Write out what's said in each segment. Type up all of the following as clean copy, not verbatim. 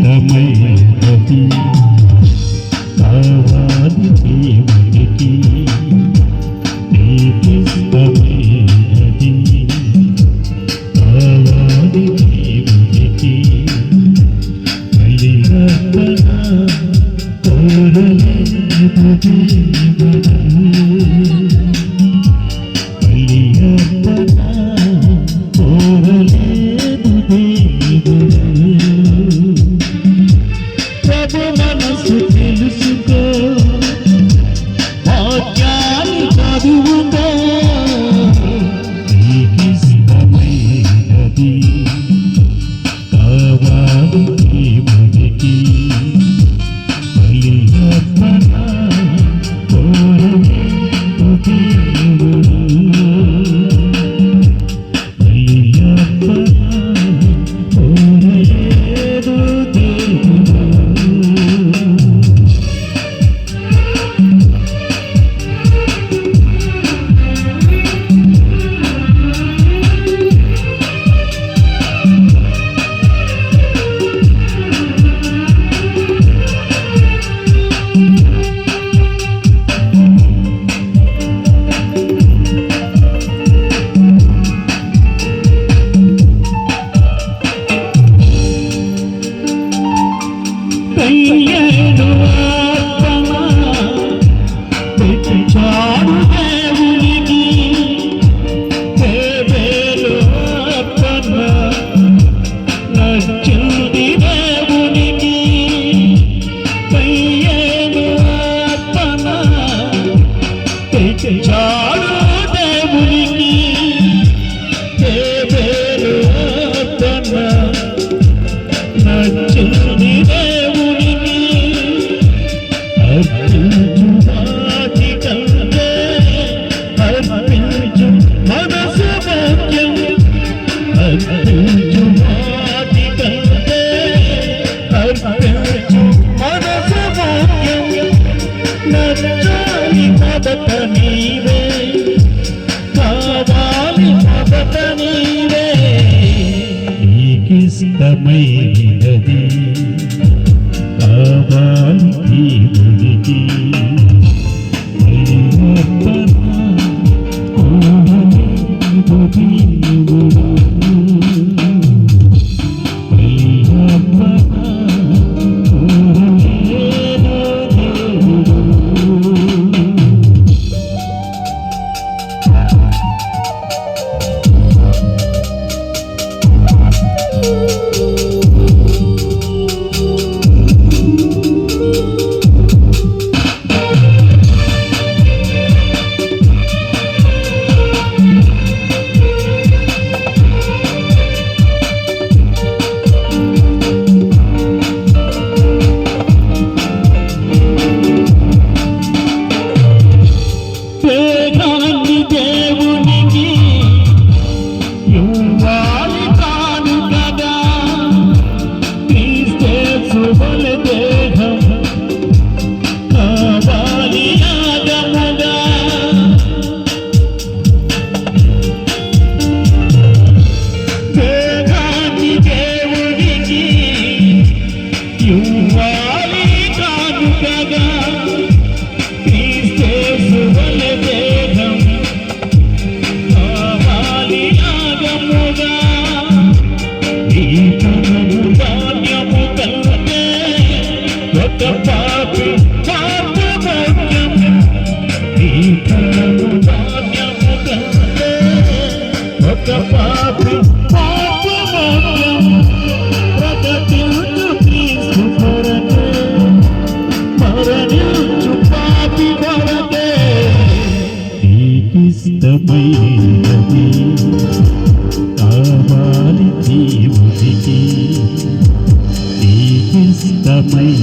నీకిష్టమైనది కావాలి దేవునికి, నీకిష్టమైనది కావాలి దేవునికి. బలియర్పణ కోరలేదు దేవుడు, బలియర్పణ కోరలేదు దేవుడు. ప్రభు మనసు తెలుసుకో, వాక్యాన్ని చదువుకో, నీకిష్టమైనది కావాలి దేవునికి. బలియర్పణ కోరలేదు దేవుడు, బలియర్పణ కోరలేదు దేవుడు. కయ్యేడు అర్పణ తెచ్చాడు దేవునికి, హేబెలు అర్పణ నచ్చింది దేవునికి. కయ్యేడు అర్పణ తెచ్చాడు దేవునికి, హేబెలు అర్పణ నచ్చింది దేవునికి. అర్పించు వాటి కంటే అర్పించు మనసు ముఖ్యం, అర్పించు వాటి కంటే అర్పించు మనసు ముఖ్యం. నచ్చాలి మొదట నీవే, కావాలి మొదట నీవే. నీకిష్టమైనది కావాలి దేవునికి. బలియర్పణ కోరలేదు దేవుడు, బలియర్పణ కోరలేదు దేవుడు. దేహాన్ని దేవునికి ఇవ్వాలి కానుకగా, క్రీస్తు వలె దేహం కావాలి యాగముగా. దేహాన్ని దేవునికి ఇవ్వాలి కానుకగా, క్రీస్తు వలె దేహం కావాలి యాగముగా. ఈ తనము ధాన్యము కంటే ఒక పాపి పాప ముఖ్యం, ఈ తనము ధాన్యము కంటే ఒక పాపి పాప ముఖ్యం. ప్రకటించు క్రీస్తు కొరకే, మరణించు పాపి కొరకే. నీకిష్టమైనది కావాలి దేవునికి, నీకిష్టమైనది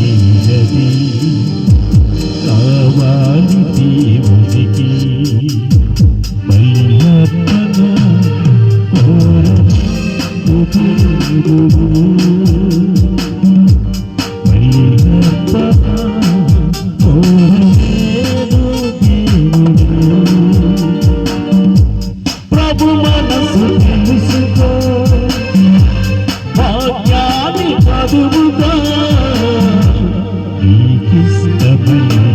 కావాలి దేవునికి. బలియర్పణ కోరలేదు మనసు తెలుసుకో భాగ్యాన్ని చదువుతా నీకిష్టమైన